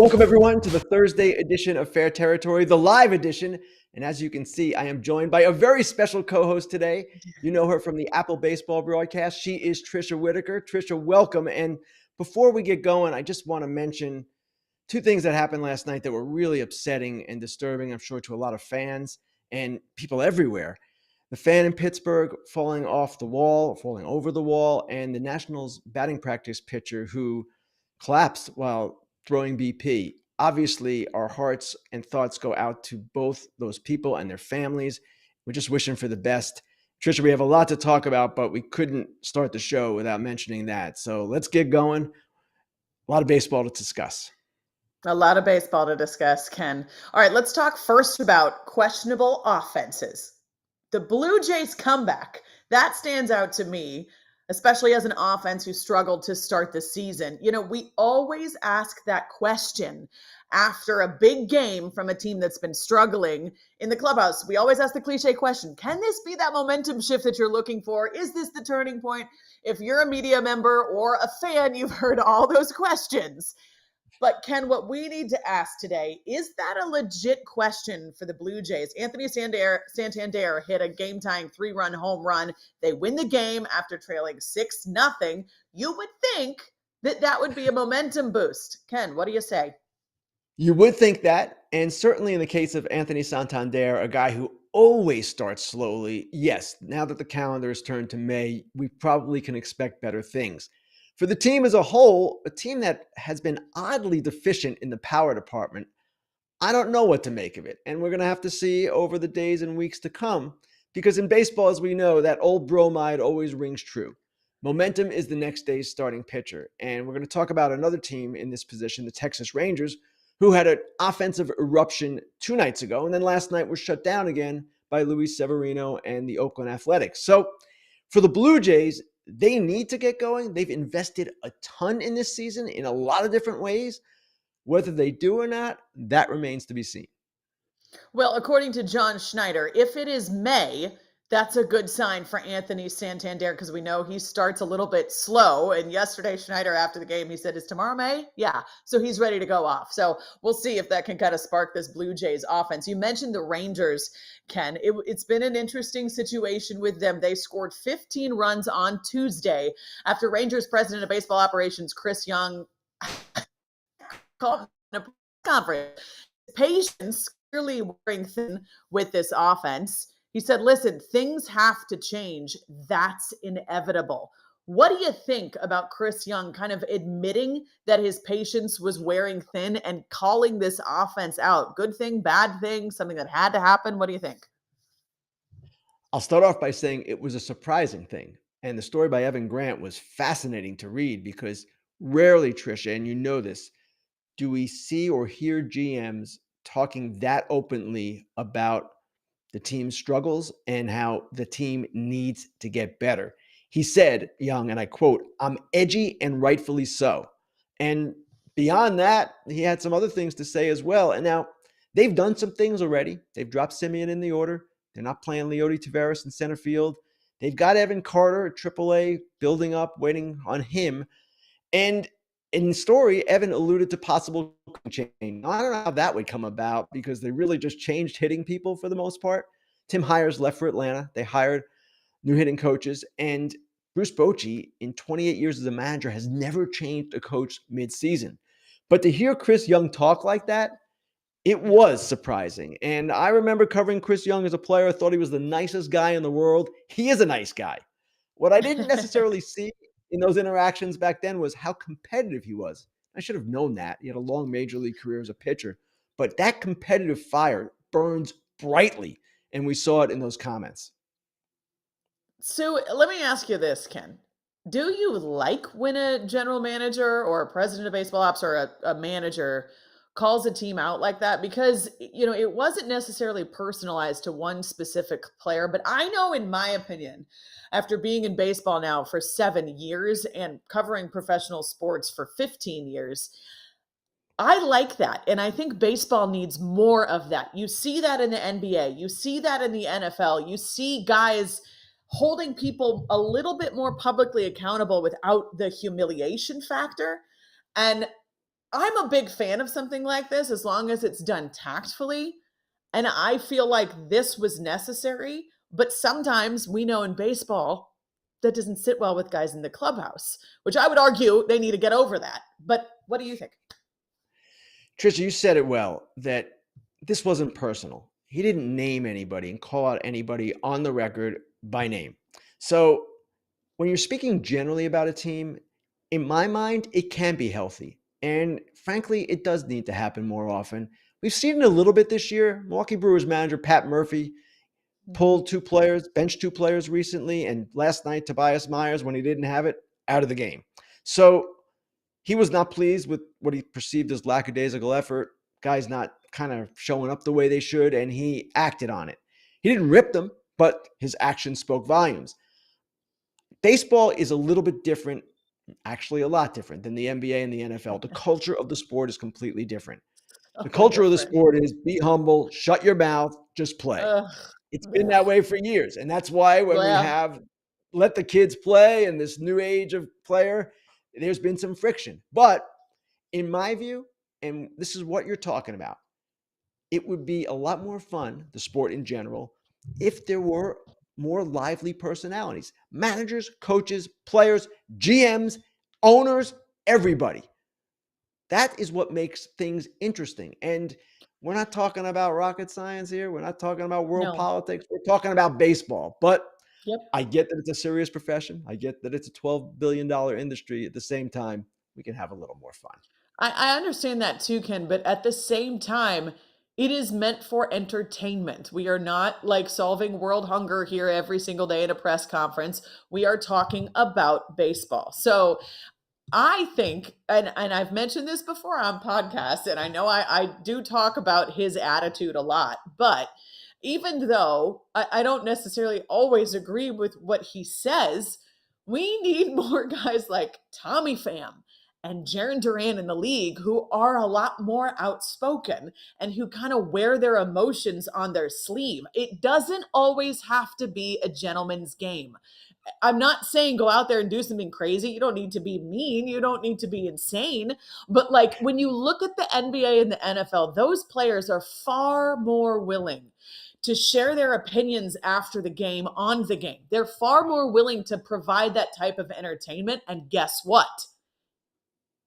Welcome, everyone, to the Thursday edition of Fair Territory, the live edition. And as you can see, I am joined by a very special co-host today. You know her from the Apple Baseball broadcast. She is Tricia Whitaker. Tricia, welcome. And before we get going, I just want to mention two things that happened last night that were really upsetting and disturbing, I'm sure, to a lot of fans and people everywhere. The fan in Pittsburgh falling off the wall, falling over the wall, and the Nationals batting practice pitcher who collapsed while throwing BP. Obviously, our hearts and thoughts go out to both those people and their families. We're just wishing for the best. Tricia, we have a lot to talk about, but we couldn't start the show without mentioning that. So let's get going. A lot of baseball to discuss. A lot of baseball to discuss, Ken. All right, let's talk first about questionable offenses. The Blue Jays comeback, that stands out to me, especially as an offense who struggled to start the season. You know, we always ask that question after a big game from a team that's been struggling in the clubhouse. We always ask the cliche question, can this be that momentum shift that you're looking for? Is this the turning point? If you're a media member or a fan, you've heard all those questions. But Ken, what we need to ask today, is that a legit question for the Blue Jays? Anthony Santander hit a game-tying 3-run home run. They win the game after trailing 6-0. You would think that that would be a momentum boost. Ken, what do you say? You would think that, and certainly in the case of Anthony Santander, a guy who always starts slowly, yes, now that the calendar is turned to May, we probably can expect better things. For the team as a whole, a team that has been oddly deficient in the power department, I don't know what to make of it. And we're going to have to see over the days and weeks to come, because in baseball, as we know, that old bromide always rings true. Momentum is the next day's starting pitcher. And we're going to talk about another team in this position, the Texas Rangers, who had an offensive eruption 2 nights ago, and then last night was shut down again by Luis Severino and the Oakland Athletics. So for the Blue Jays, they need to get going. They've invested a ton in this season in a lot of different ways. Whether they do or not, that remains to be seen. Well, according to John Schneider, if it is May, that's a good sign for Anthony Santander because we know he starts a little bit slow. And yesterday, Schneider, after the game, he said, is tomorrow May? Yeah. So he's ready to go off. So we'll see if that can kind of spark this Blue Jays offense. You mentioned the Rangers, Ken. It's been an interesting situation with them. They scored 15 runs on Tuesday after Rangers president of baseball operations, Chris Young, called a conference. Patience clearly wearing thin with this offense. He said, listen, things have to change. That's inevitable. What do you think about Chris Young kind of admitting that his patience was wearing thin and calling this offense out? Good thing, bad thing, something that had to happen? What do you think? I'll start off by saying it was a surprising thing. And the story by Evan Grant was fascinating to read because rarely, Tricia, and you know this, do we see or hear GMs talking that openly about the team's struggles and how the team needs to get better. He said, Young, and I quote, "I'm edgy and rightfully so." And beyond that, he had some other things to say as well. And now they've done some things already. They've dropped Simeon in the order. They're not playing Leody Taveras in center field. They've got Evan Carter at AAA building up, waiting on him. And in the story, Evan alluded to possible change. I don't know how that would come about because they really just changed hitting people for the most part. Tim Hires left for Atlanta. They hired new hitting coaches. And Bruce Bochy, in 28 years as a manager, has never changed a coach midseason. But to hear Chris Young talk like that, it was surprising. And I remember covering Chris Young as a player. I thought he was the nicest guy in the world. He is a nice guy. What I didn't necessarily see in those interactions back then was how competitive he was. I should have known that. He had a long major league career as a pitcher. But that competitive fire burns brightly, and we saw it in those comments. So let me ask you this, Ken. Do you like when a general manager or a president of baseball ops or a manager calls a team out like that? Because, you know, it wasn't necessarily personalized to one specific player, but I know, in my opinion, after being in baseball now for 7 years and covering professional sports for 15 years, I like that. And I think baseball needs more of that. You see that in the NBA. You see that in the NFL. You see guys holding people a little bit more publicly accountable without the humiliation factor. And I'm a big fan of something like this as long as it's done tactfully. And I feel like this was necessary. But sometimes we know in baseball that doesn't sit well with guys in the clubhouse, which I would argue they need to get over that. But what do you think? Tricia, you said it well that this wasn't personal. He didn't name anybody and call out anybody on the record by name. So when you're speaking generally about a team, in my mind, it can be healthy. And frankly, it does need to happen more often. We've seen it a little bit this year. Milwaukee Brewers manager Pat Murphy Mhm. pulled two players, benched two players recently, and last night Tobias Myers, when he didn't have it, out of the game. So he was not pleased with what he perceived as lackadaisical effort. Guys not kind of showing up the way they should, and he acted on it. He didn't rip them, but his actions spoke volumes. Baseball is a little bit different, actually a lot different than the NBA and the NFL. The culture of the sport is completely different. The So culture of the different. sport is be humble, shut your mouth, just play. Ugh. It's been Ugh. that way for years. And that's why when we Yeah. have let the kids play and this new age of player, there's been some friction. But in my view, and this is what you're talking about, it would be a lot more fun, the sport in general, if there were more lively personalities, managers, coaches, players, GMs, owners, everybody. That is what makes things interesting. And we're not talking about rocket science here. We're not talking about world No. politics. We're talking about baseball. But Yep. I get that it's a serious profession. I get that it's a $12 billion industry. At the same time, we can have a little more fun. I understand that too, Ken, but at the same time, it is meant for entertainment. We are not like solving world hunger here every single day at a press conference. We are talking about baseball. So I think, and I've mentioned this before on podcasts, and I know I do talk about his attitude a lot, but even though I don't necessarily always agree with what he says, we need more guys like Tommy Pham and Jiren Durant in the league who are a lot more outspoken and who kind of wear their emotions on their sleeve. It doesn't always have to be a gentleman's game. I'm not saying go out there and do something crazy. You don't need to be mean. You don't need to be insane. But like when you look at the NBA and the NFL, those players are far more willing to share their opinions after the game on the game. They're far more willing to provide that type of entertainment. And guess what?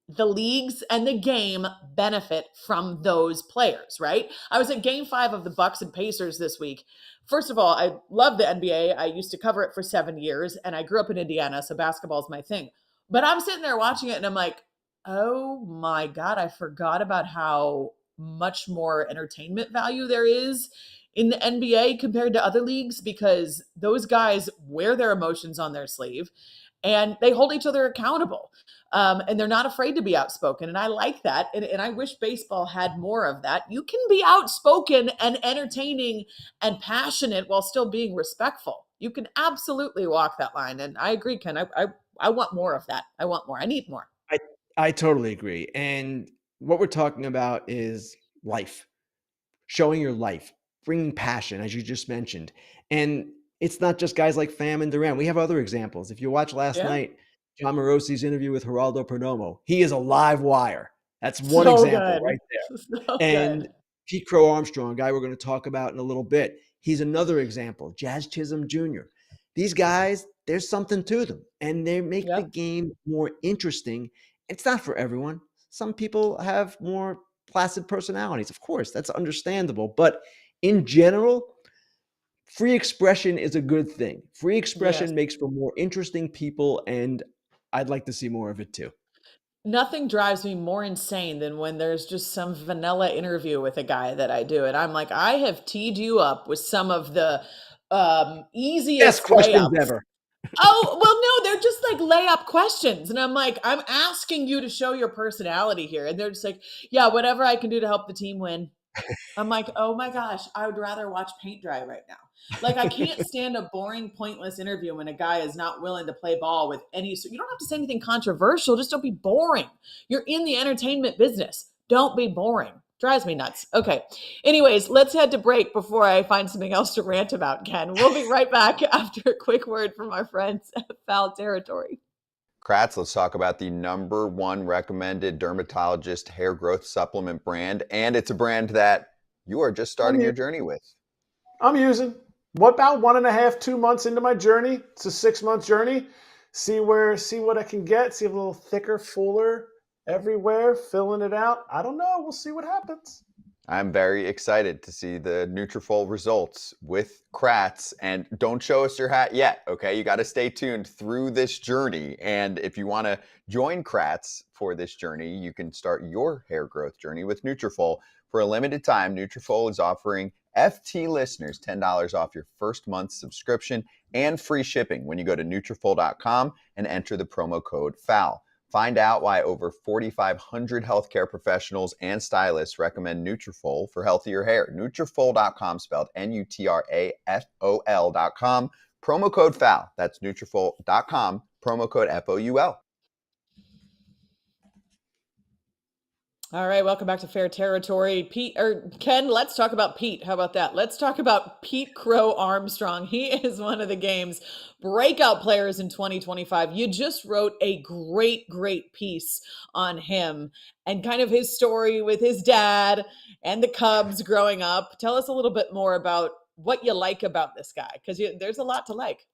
The leagues and the game benefit from those players, right? I was at game 5 of the Bucks and Pacers this week. First of all, I love the NBA. I used to cover it for 7 years and I grew up in Indiana, so basketball is my thing. But I'm sitting there watching it and I'm like, "Oh my god, I forgot about how much more entertainment value there is in the NBA compared to other leagues because those guys wear their emotions on their sleeve and they hold each other accountable, and they're not afraid to be outspoken. And I like that. And I wish baseball had more of that. You can be outspoken and entertaining and passionate while still being respectful. You can absolutely walk that line. And I agree, Ken. I want more of that. I want more. I need more. I, I totally agree. And what we're talking about is life, showing your life, bringing passion, as you just mentioned. And it's not just guys like Pham and Durant. We have other examples. If you watch last Yeah. night, John Morosi's interview with Geraldo Perdomo, he is a live wire. That's one So example good. right there. So And good. Pete Crow-Armstrong, a guy we're going to talk about in a little bit, he's another example. Jazz Chisum Jr. These guys, there's something to them, and they make the Yep. game more interesting. It's not for everyone. Some people have more placid personalities. Of course, that's understandable. But in general, free expression is a good thing. Free Yes. expression makes for more interesting people, and I'd like to see more of it too. Nothing drives me more insane than when there's just some vanilla interview with a guy that I do. And I'm like, I have teed you up with some of the Best easiest questions layups. ever. Oh, well, no, they're just like layup questions. And I'm like, I'm asking you to show your personality here. And they're just like, yeah, whatever I can do to help the team win. I'm like, "Oh my gosh, I would rather watch paint dry right now." Like, I can't stand a boring, pointless interview when a guy is not willing to play ball with any so you don't have to say anything controversial, just don't be boring. You're in the entertainment business. Don't be boring. Drives me nuts. Okay. Anyways, let's head to break before I find something else to rant about, Ken. We'll be right back after a quick word from our friends at Foul Territory. Kratz, let's talk about the #1 recommended dermatologist hair growth supplement brand. And it's a brand that you are just starting your journey with. I'm using. What about 1.5, 2 months into my journey? It's a 6-month journey. See what I can get. See a little thicker, fuller everywhere, filling it out. I don't know. We'll see what happens. I'm very excited to see the Nutrafol results with Kratz. And don't show us your hat yet, okay? You got to stay tuned through this journey. And if you want to join Kratz for this journey, you can start your hair growth journey with Nutrafol. For a limited time, Nutrafol is offering FT listeners $10 off your first month's subscription and free shipping when you go to Nutrafol.com and enter the promo code FOUL. Find out why over 4,500 healthcare professionals and stylists recommend Nutrafol for healthier hair. Nutrafol.com, spelled Nutrafol.com. Promo code FOUL. That's Nutrafol.com. Promo code FOUL. All right, welcome back to Fair Territory. Ken, let's talk about Pete. How about that? Let's talk about Pete Crow-Armstrong. He is one of the game's breakout players in 2025. You just wrote a great piece on him and kind of his story with his dad and the Cubs growing up. Tell us a little bit more about what you like about this guy, because there's a lot to like.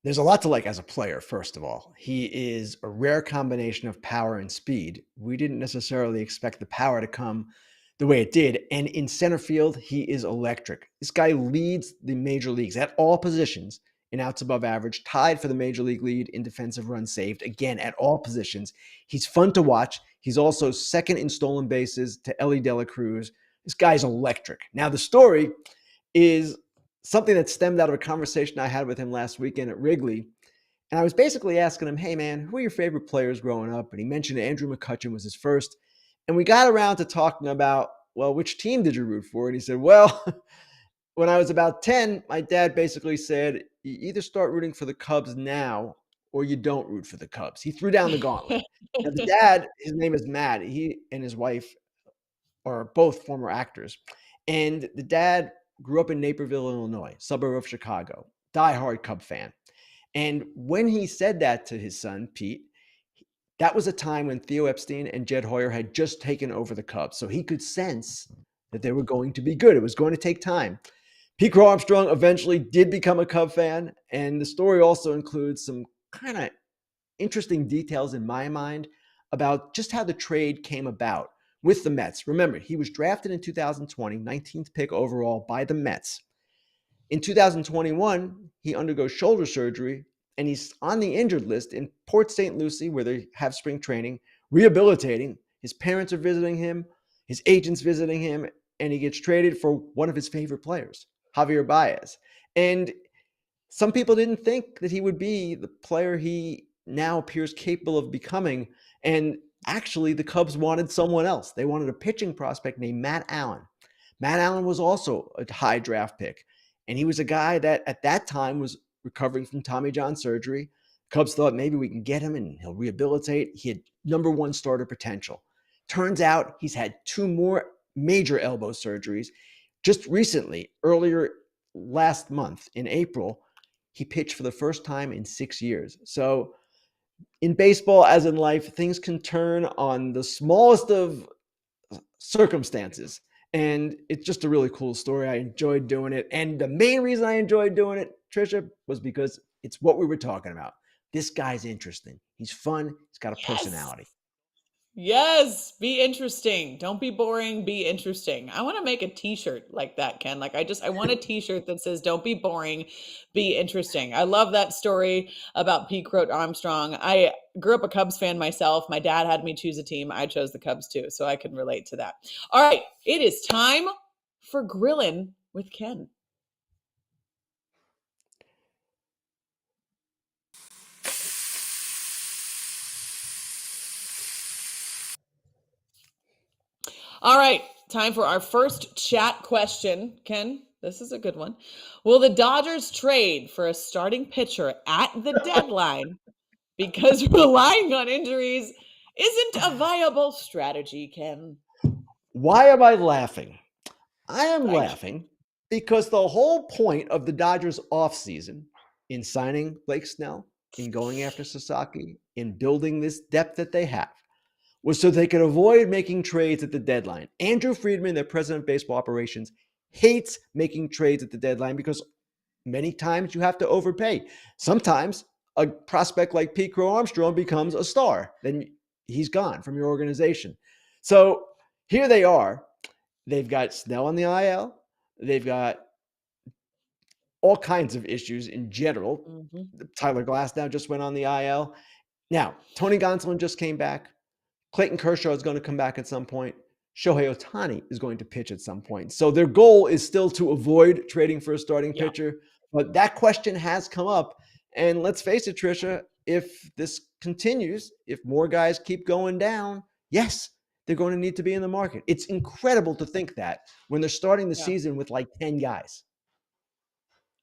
There's a lot to like as a player, first of all. He is a rare combination of power and speed. We didn't necessarily expect the power to come the way it did. And in center field, he is electric. This guy leads the major leagues at all positions in outs above average, tied for the major league lead in defensive runs saved, again, at all positions. He's fun to watch. He's also second in stolen bases to Ellie De La Cruz. This guy's electric. Now, the story is something that stemmed out of a conversation I had with him last weekend at Wrigley. And I was basically asking him, hey, man, who are your favorite players growing up? And he mentioned Andrew McCutchen was his first. And we got around to talking about, well, which team did you root for? And he said, well, when I was about 10, my dad basically said, you either start rooting for the Cubs now or you don't root for the Cubs. He threw down the gauntlet. Now, the dad, his name is Matt. He and his wife are both former actors. And the dad grew up in Naperville, Illinois, suburb of Chicago, diehard Cub fan. And when he said that to his son, Pete, that was a time when Theo Epstein and Jed Hoyer had just taken over the Cubs. So he could sense that they were going to be good. It was going to take time. Pete Crow-Armstrong eventually did become a Cub fan. And the story also includes some kind of interesting details in my mind about just how the trade came about with the Mets. Remember, he was drafted in 2020, 19th pick overall by the Mets. In 2021, he undergoes shoulder surgery, and he's on the injured list in Port St. Lucie, where they have spring training, rehabilitating. His parents are visiting him, his agent's visiting him, and he gets traded for one of his favorite players, Javier Baez. And some people didn't think that he would be the player he now appears capable of becoming. And actually, the Cubs wanted someone else. They wanted a pitching prospect named Matt Allen. Matt Allen was also a high draft pick. And he was a guy that at that time was recovering from Tommy John surgery. Cubs thought maybe we can get him and he'll rehabilitate. He had #1 starter potential. Turns out he's had 2 more major elbow surgeries. Just recently, earlier last month in April, he pitched for the first time in 6 years. So in baseball, as in life, things can turn on the smallest of circumstances. And it's just a really cool story. I enjoyed doing it. And the main reason I enjoyed doing it, Tricia, was because it's what we were talking about. This guy's interesting. He's fun. He's got a personality. Yes, be interesting. Don't be boring, be interesting. I want to make a t-shirt like that, Ken. I want a t-shirt that says don't be boring, be interesting. I love that story about Pete Crow-Armstrong. I grew up a Cubs fan myself. My dad had me choose a team. I chose the Cubs too, so I can relate to that. All right, it is time for Grillin with Ken. All right, time for our first chat question. Ken, this is a good one. Will the Dodgers trade for a starting pitcher at the deadline because relying on injuries isn't a viable strategy, Ken? Why am I laughing? I am laughing because the whole point of the Dodgers offseason in signing Blake Snell in going after Sasaki, in building this depth that they have, was so they could avoid making trades at the deadline. Andrew Friedman, their president of baseball operations, hates making trades at the deadline because many times you have to overpay. Sometimes a prospect like Pete Crow-Armstrong becomes a star. Then he's gone from your organization. So here they are. They've got Snell on the IL. They've got all kinds of issues in general. Mm-hmm. Tyler Glasnow just went on the IL. Now, Tony Gonsolin just came back. Clayton Kershaw is going to come back at some point. Shohei Ohtani is going to pitch at some point. So their goal is still to avoid trading for a starting Yeah. pitcher. But that question has come up. And let's face it, Tricia, if this continues, if more guys keep going down, yes, they're going to need to be in the market. It's incredible to think that when they're starting the season with like 10 guys.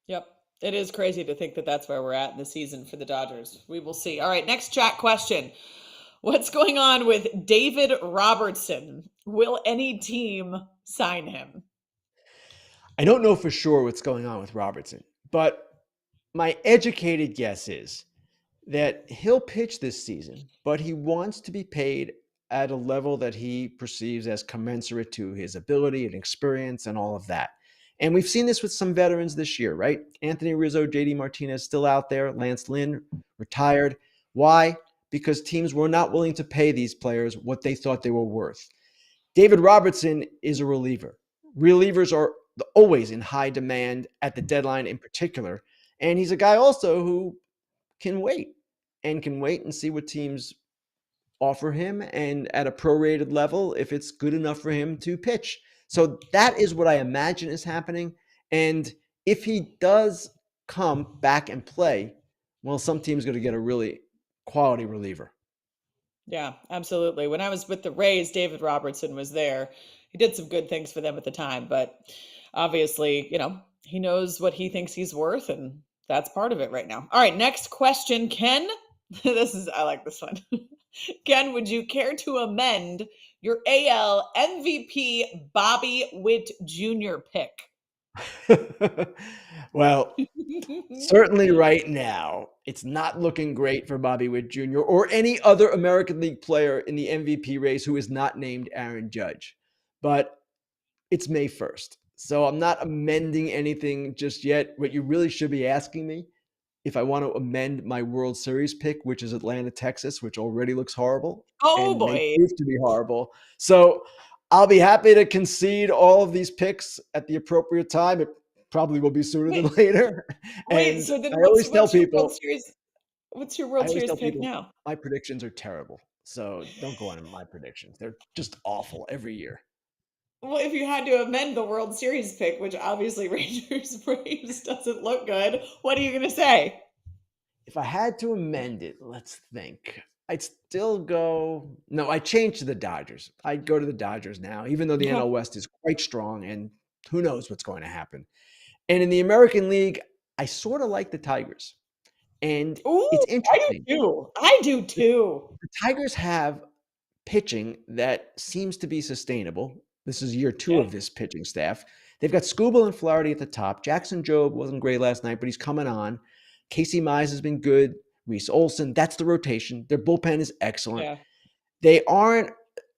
Yep. It is crazy to think that that's where we're at in the season for the Dodgers. We will see. All right, next chat question. What's going on with David Robertson? Will any team sign him? I don't know for sure what's going on with Robertson, but my educated guess is that he'll pitch this season, but he wants to be paid at a level that he perceives as commensurate to his ability and experience and all of that. And we've seen this with some veterans this year, right? Anthony Rizzo, JD Martinez still out there. Lance Lynn retired. Why? Because teams were not willing to pay these players what they thought they were worth. David Robertson is a reliever. Relievers are always in high demand at the deadline in particular. And he's a guy also who can wait and see what teams offer him and at a prorated level if it's good enough for him to pitch. So that is what I imagine is happening. And if he does come back and play, well, some team's going to get a really quality reliever. Yeah, absolutely. When I was with the Rays, David Robertson was there. He did some good things for them at the time, but obviously, he knows what he thinks he's worth, and that's part of it right now. All right, next question, Ken. I like this one. Ken, would you care to amend your AL MVP Bobby Witt Jr. pick? Well, certainly right now, it's not looking great for Bobby Witt Jr. or any other American League player in the MVP race who is not named Aaron Judge. But it's May 1st. So I'm not amending anything just yet. What you really should be asking me if I want to amend my World Series pick, which is Atlanta, Texas, which already looks horrible Oh, and boy. may prove to be horrible. So I'll be happy to concede all of these picks at the appropriate time. It probably will be sooner than later. Wait, And so then I always tell people, what's your World Series pick now? my predictions are terrible. So don't go on my predictions. They're just awful every year. Well, if you had to amend the World Series pick, which obviously Rangers Braves doesn't look good, what are you going to say? If I had to amend it, let's think. I'd still go. No, I changed to the Dodgers. I'd go to the Dodgers now, even though the NL West is quite strong and who knows what's going to happen. And in the American League, I sort of like the Tigers. And it's interesting. I do too. The Tigers have pitching that seems to be sustainable. This is year 2 of this pitching staff. They've got Skubal and Flaherty at the top. Jackson Jobe wasn't great last night, but he's coming on. Casey Mize has been good. Reese Olson, that's the rotation. Their bullpen is excellent. Yeah. They aren't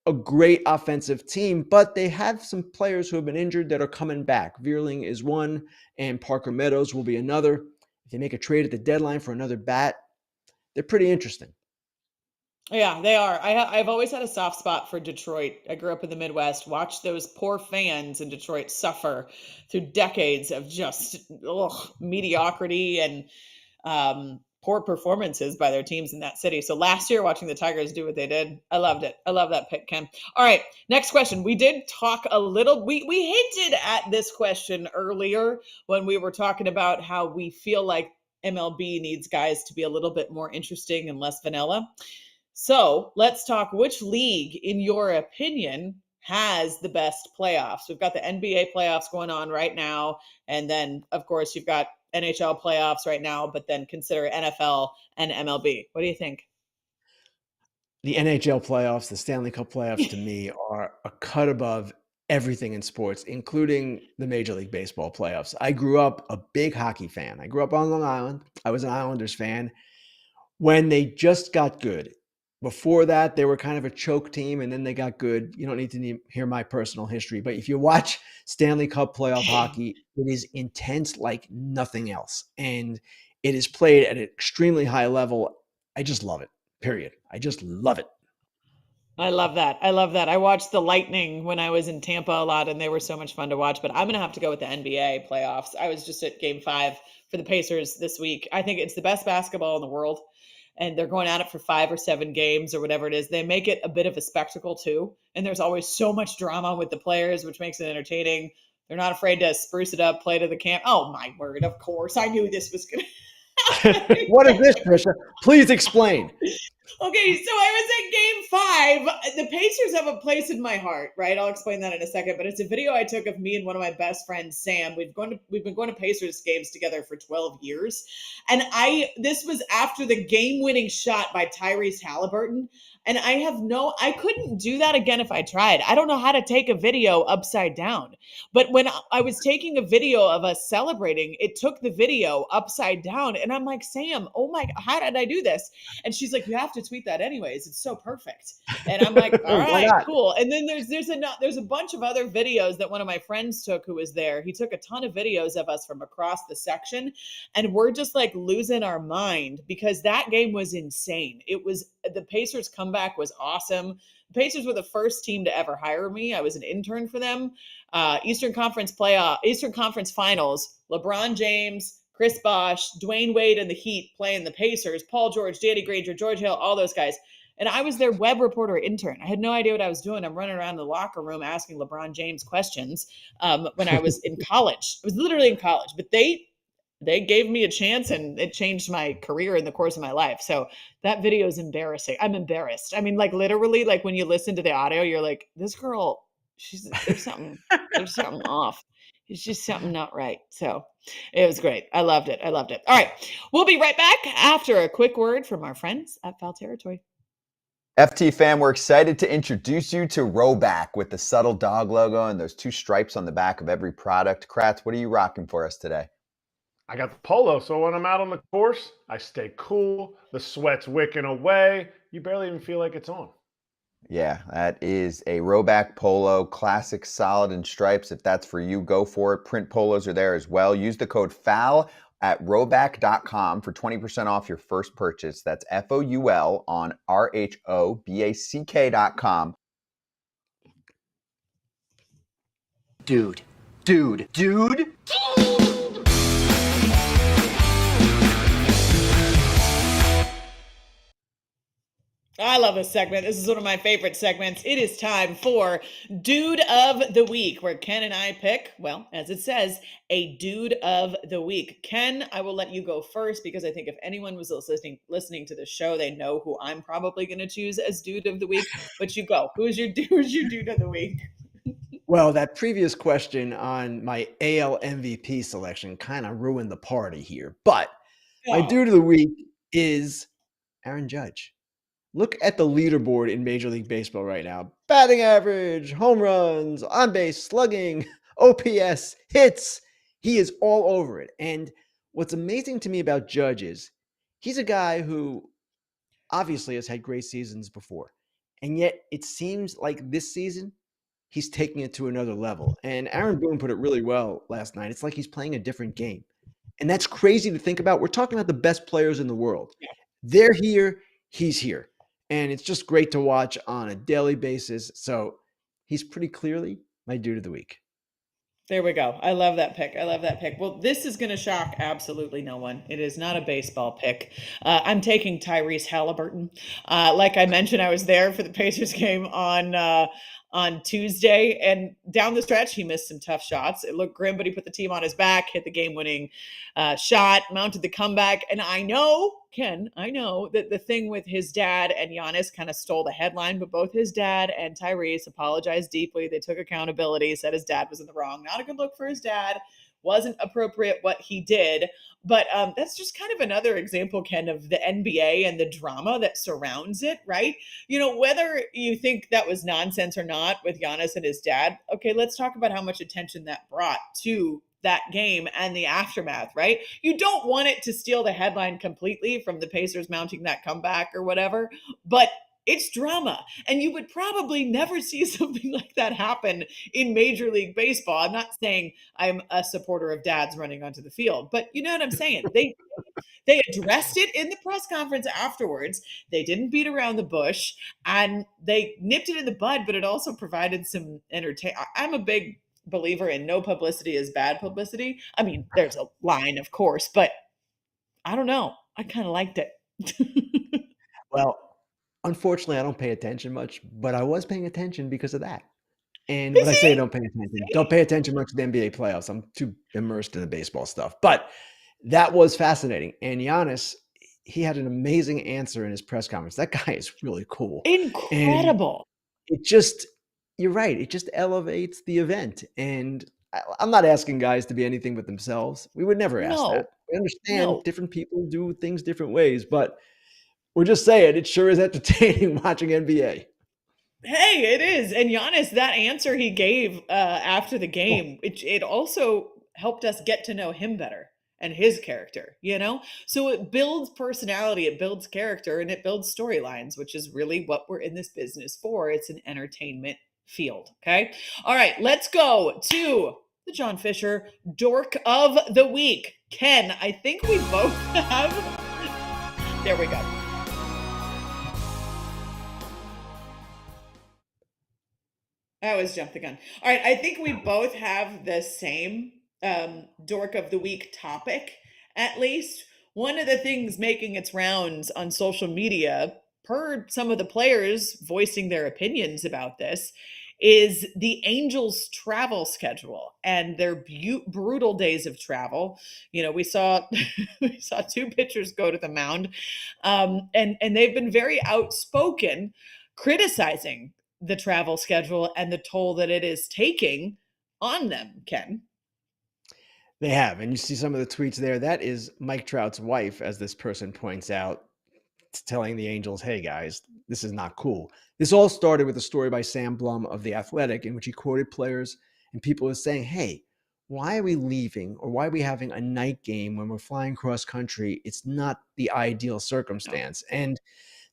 a great offensive team, but they have some players who have been injured that are coming back. Veerling is one, and Parker Meadows will be another. If they make a trade at the deadline for another bat, they're pretty interesting. Yeah, they are. I've always had a soft spot for Detroit. I grew up in the Midwest, watched those poor fans in Detroit suffer through decades of just mediocrity and poor performances by their teams in that city. So last year, watching the Tigers do what they did, I loved it. I love that pick, Ken. All right, next question. We did talk a little, we hinted at this question earlier when we were talking about how we feel like MLB needs guys to be a little bit more interesting and less vanilla. So let's talk which league, in your opinion, has the best playoffs. We've got the NBA playoffs going on right now. And then, of course, you've got NHL playoffs right now, but then consider NFL and MLB. What do you think? The NHL playoffs, the Stanley Cup playoffs, to me, are a cut above everything in sports, including the Major League Baseball playoffs. I grew up a big hockey fan. I grew up on Long Island. I was an Islanders fan. when they just got good. Before that, they were kind of a choke team, and then they got good. You don't need to hear my personal history, but if you watch Stanley Cup playoff hockey, it is intense like nothing else, and it is played at an extremely high level. I just love it, period. I just love it. I love that. I love that. I watched the Lightning when I was in Tampa a lot, and they were so much fun to watch. But I'm going to have to go with the NBA playoffs. I was just at Game 5 for the Pacers this week. I think it's the best basketball in the world, and they're going at it for 5 or 7 games or whatever it is. They make it a bit of a spectacle too, and there's always so much drama with the players, which makes it entertaining. They're not afraid to spruce it up, play to the camp. Oh my word! Of course, I knew this was going to. What is this, Tricia? Please explain. Okay, so I was at Game 5. The Pacers have a place in my heart, right? I'll explain that in a second. But it's a video I took of me and one of my best friends, Sam. We've been going to Pacers games together for 12 years, and this was after the game-winning shot by Tyrese Halliburton. And I couldn't do that again if I tried. I don't know how to take a video upside down. But when I was taking a video of us celebrating, it took the video upside down. And I'm like, Sam, oh my, how did I do this? And she's like, you have to tweet that anyways. It's so perfect. And I'm like, all right, cool. And then there's a bunch of other videos that one of my friends took who was there. He took a ton of videos of us from across the section. And we're just like losing our mind because that game was insane. The Pacers comeback was awesome. The Pacers were the first team to ever hire me. I was an intern for them. Eastern Conference Finals, LeBron James, Chris Bosh, Dwayne Wade and the Heat playing the Pacers, Paul George, Danny Granger, George Hill, all those guys. And I was their web reporter intern. I had no idea what I was doing. I'm running around the locker room asking LeBron James questions when I was in college. I was literally in college, but they gave me a chance and it changed my career in the course of my life. So that video is embarrassing. I'm embarrassed. I mean, like literally, like when you listen to the audio, you're like, this girl, there's something off. It's just something not right. So it was great. I loved it. All right. We'll be right back after a quick word from our friends at Foul Territory. FT fam, we're excited to introduce you to Rowback with the subtle dog logo and those 2 stripes on the back of every product. Kratz, what are you rocking for us today? I got the polo, so when I'm out on the course, I stay cool. The sweat's wicking away. You barely even feel like it's on. Yeah, that is a Rowback polo, classic, solid in stripes. If that's for you, go for it. Print polos are there as well. Use the code FOUL at rowback.com for 20% off your first purchase. That's FOUL on RHOBACK.com. Dude. I love this segment. This is one of my favorite segments. It is time for Dude of the Week, where Ken and I pick, well, as it says, a Dude of the Week. Ken, I will let you go first because I think if anyone was listening to the show, they know who I'm probably going to choose as Dude of the Week. But you go. Who's your Dude of the Week? Well, that previous question on my AL MVP selection kind of ruined the party here. But my Dude of the Week is Aaron Judge. Look at the leaderboard in Major League Baseball right now. Batting average, home runs, on base, slugging, OPS, hits. He is all over it. And what's amazing to me about Judge is he's a guy who obviously has had great seasons before. And yet it seems like this season, he's taking it to another level. And Aaron Boone put it really well last night. It's like he's playing a different game. And that's crazy to think about. We're talking about the best players in the world. They're here. He's here. And it's just great to watch on a daily basis. So he's pretty clearly my Dude of the Week. There we go. I love that pick. Well, this is going to shock absolutely no one. It is not a baseball pick. I'm taking Tyrese Halliburton. Like I mentioned, I was there for the Pacers game on Tuesday, and down the stretch, he missed some tough shots. It looked grim, but he put the team on his back, hit the game-winning shot, mounted the comeback. And I know, Ken, that the thing with his dad and Giannis kind of stole the headline, but both his dad and Tyrese apologized deeply. They took accountability, said his dad was in the wrong. Not a good look for his dad. Wasn't appropriate what he did. But that's just kind of another example, Ken, of the NBA and the drama that surrounds it, right? You know, whether you think that was nonsense or not with Giannis and his dad, okay, let's talk about how much attention that brought to that game and the aftermath, right? You don't want it to steal the headline completely from the Pacers mounting that comeback or whatever, but it's drama. And you would probably never see something like that happen in Major League Baseball. I'm not saying I'm a supporter of dads running onto the field, but you know what I'm saying? They addressed it in the press conference afterwards. They didn't beat around the bush and they nipped it in the bud, but it also provided some entertainment. I'm a big believer in no publicity is bad publicity. I mean, there's a line, of course, but I don't know. I kind of liked it. Well, unfortunately, I don't pay attention much, but I was paying attention because of that. And You when I say see? don't pay attention, don't pay attention much to the NBA playoffs. I'm too immersed in the baseball stuff. But that was fascinating. And Giannis, he had an amazing answer in his press conference. That guy is really cool. And Incredible. it just, you're right, it just elevates the event. And I'm not asking guys to be anything but themselves. We would never ask No, that. We understand no. different people do things different ways, but we're just saying it sure is entertaining watching NBA. Hey, it is. And Giannis, that answer he gave after the Oh, game, it also helped us get to know him better and his character, you know? So it builds personality, it builds character, and it builds storylines, which is really what we're in this business for. It's an entertainment field. Okay. All right, let's go to the John Fisher Dork of the Week. Ken, I think we both have. There we go. I always jump the gun. All right, I think we both have the same dork of the week topic, at least. One of the things making its rounds on social media, per some of the players voicing their opinions about this, is the Angels' travel schedule and their brutal days of travel. You know, we saw we saw two pitchers go to the mound, and they've been very outspoken criticizing the travel schedule and the toll that it is taking on them, Ken. they have. And you see some of the tweets there. That is Mike Trout's wife, as this person points out, telling the Angels, hey guys, this is not cool. This all started with a story by Sam Blum of The Athletic, in which he quoted players and people were saying, hey, why are we leaving or why are we having a night game when we're flying cross country? It's not the ideal No. circumstance. And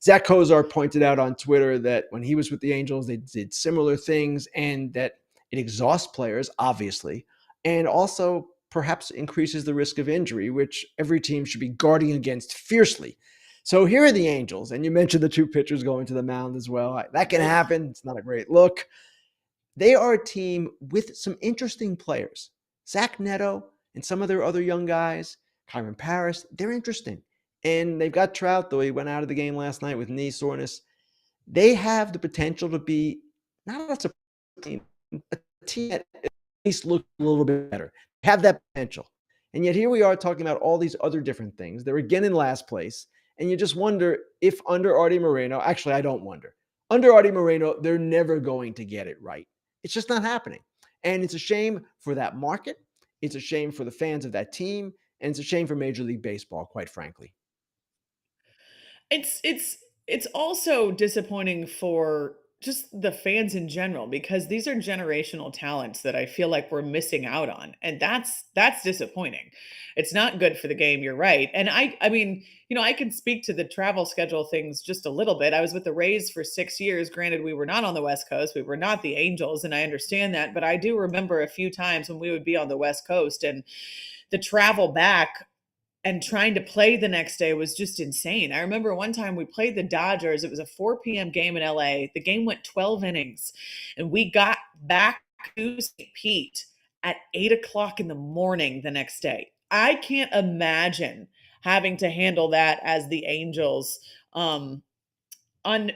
Zach Kozar pointed out on Twitter that when he was with the Angels, they did similar things and that it exhausts players, obviously, and also perhaps increases the risk of injury, which every team should be guarding against fiercely. So here are the Angels, and you mentioned the two pitchers going to the mound as well. That can happen. It's not a great look. They are a team with some interesting players. Zach Neto and some of their other young guys, Kyron Paris, they're interesting. And they've got Trout, though he went out of the game last night with knee soreness. They have the potential to be not a surprise team, a team that at least looks a little bit better. Have that potential. And yet here we are talking about all these other different things. They're again in last place. And you just wonder if under Artie Moreno, actually, I don't wonder. Under Artie Moreno, they're never going to get it right. It's just not happening. And it's a shame for that market. It's a shame for the fans of that team. And it's a shame for Major League Baseball, quite frankly. It's also disappointing for just the fans in general because these are generational talents that I feel like we're missing out on, and that's disappointing. It's not good for the game, you're right. And I mean, you know, I can speak to the travel schedule things just a little bit. I was with the Rays for 6 years. Granted, we were not on the West Coast. We were not the Angels, and I understand that, but I do remember a few times when we would be on the West Coast and the travel back and trying to play the next day was just insane. I remember one time we played the Dodgers. It was a 4 p.m. game in LA. The game went 12 innings, and we got back to St. Pete at 8 o'clock in the morning the next day. I can't imagine having to handle that as the Angels on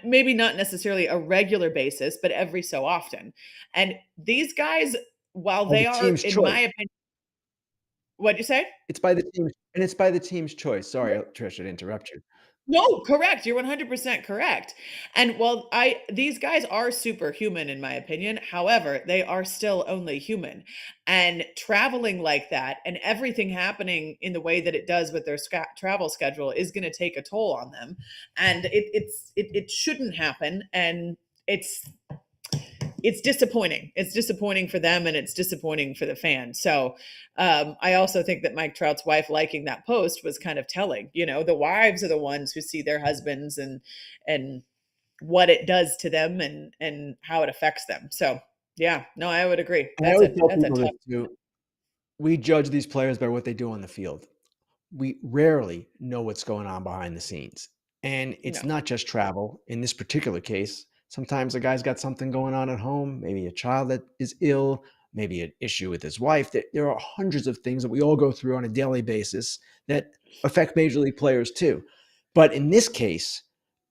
maybe not necessarily a regular basis, but every so often. And these guys, while By they the are, team's in my choice. opinion, what'd you say? It's by the team, and it's by the team's choice. Sorry, Tricia, to interrupt you. No, correct. You're 100% correct. And while these guys are superhuman in my opinion, however, they are still only human. And traveling like that and everything happening in the way that it does with their travel schedule is going to take a toll on them. And it shouldn't happen. And it's disappointing. It's disappointing for them and it's disappointing for the fans. So I also think that Mike Trout's wife liking that post was kind of telling. The wives are the ones who see their husbands and what it does to them and how it affects them. So yeah, no, I would agree. And I always tell That's a people this tough. too. We judge these players by what they do on the field. We rarely know what's going on behind the scenes. And it's No. not just travel. In this particular case, sometimes a guy's got something going on at home, maybe a child that is ill, maybe an issue with his wife. There are hundreds of things that we all go through on a daily basis that affect major league players too. But in this case,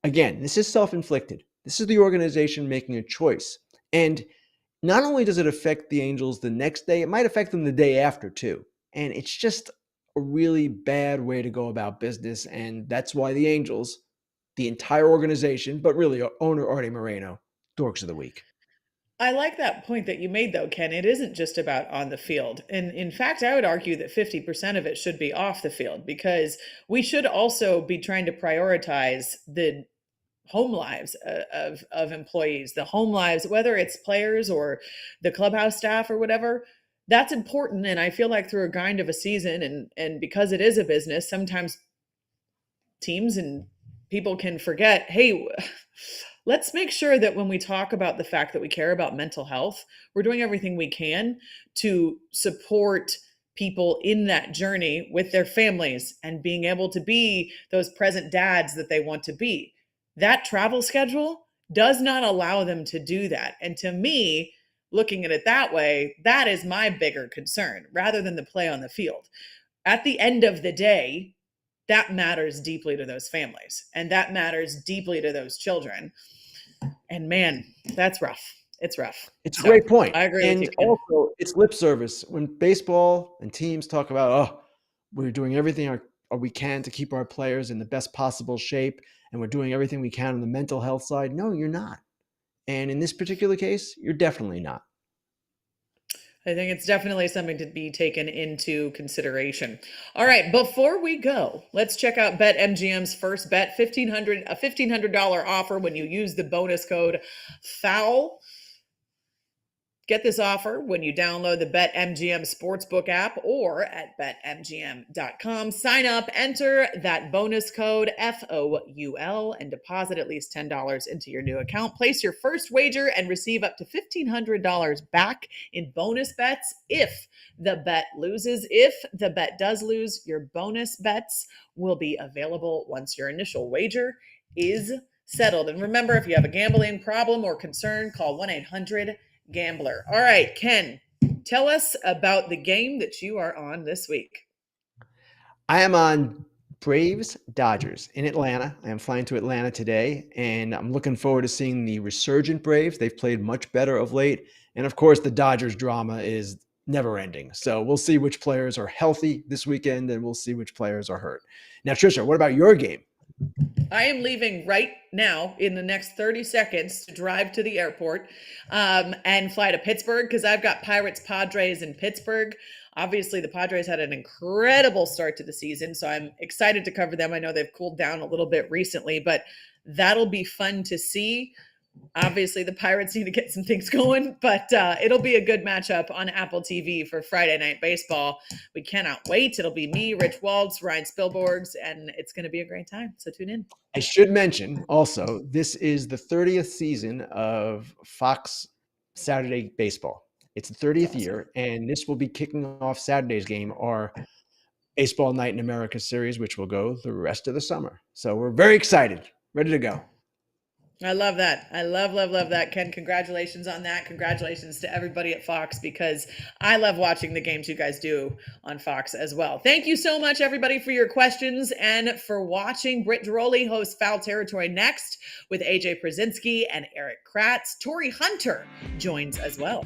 again, this is self-inflicted. This is the organization making a choice. And not only does it affect the Angels the next day, it might affect them the day after too. And it's just a really bad way to go about business. And that's why the Angels, the entire organization, but really owner Artie Moreno, Dorks of the Week. I like that point that you made, though, Ken. It isn't just about on the field. And in fact, I would argue that 50% of it should be off the field because we should also be trying to prioritize the home lives of employees, the home lives, whether it's players or the clubhouse staff or whatever. That's important. And I feel like through a grind of a season and because it is a business, sometimes teams and people can forget, hey, let's make sure that when we talk about the fact that we care about mental health, we're doing everything we can to support people in that journey with their families and being able to be those present dads that they want to be. That travel schedule does not allow them to do that. And to me, looking at it that way, that is my bigger concern rather than the play on the field. At the end of the day, that matters deeply to those families and that matters deeply to those children. And man, that's rough. It's rough. It's a great point. I agree and with you, Ken. Also, it's lip service. When baseball and teams talk about, oh, we're doing everything we can to keep our players in the best possible shape, and we're doing everything we can on the mental health side. No, you're not. And in this particular case, you're definitely not. I think it's definitely something to be taken into consideration. All right, before we go, let's check out BetMGM's first bet, a $1,500 offer when you use the bonus code FOUL. Get this offer when you download the BetMGM Sportsbook app or at betmgm.com. Sign up, enter that bonus code FOUL, and deposit at least $10 into your new account. Place your first wager and receive up to $1,500 back in bonus bets if the bet loses. If the bet does lose, your bonus bets will be available once your initial wager is settled. And remember, if you have a gambling problem or concern, call 1-800-GAMBLER. All right, Ken, tell us about the game that you are on this week. I am on Braves Dodgers in Atlanta. I am flying to Atlanta today, and I'm looking forward to seeing the resurgent Braves. They've played much better of late. And of course, the Dodgers drama is never ending. So we'll see which players are healthy this weekend, and we'll see which players are hurt. Now, Tricia, what about your game? I am leaving right now in the next 30 seconds to drive to the airport and fly to Pittsburgh because I've got Pirates Padres in Pittsburgh. Obviously, the Padres had an incredible start to the season, so I'm excited to cover them. I know they've cooled down a little bit recently, but that'll be fun to see. Obviously, the Pirates need to get some things going, but it'll be a good matchup on Apple TV for Friday Night Baseball. We cannot wait. It'll be me, Rich Waltz, Ryan Spielborgs, and it's going to be a great time. So tune in. I should mention also, this is the 30th season of Fox Saturday Baseball. It's the 30th year, and this will be kicking off Saturday's game, our Baseball Night in America series, which will go the rest of the summer. So we're very excited, ready to go. I love that. I love that, Ken. Congratulations on that. Congratulations to everybody at Fox because I love watching the games you guys do on Fox as well. Thank you so much, everybody, for your questions and for watching. Britt Drolli hosts Foul Territory next with AJ Przinsky and Eric Kratz. Tori Hunter joins as well.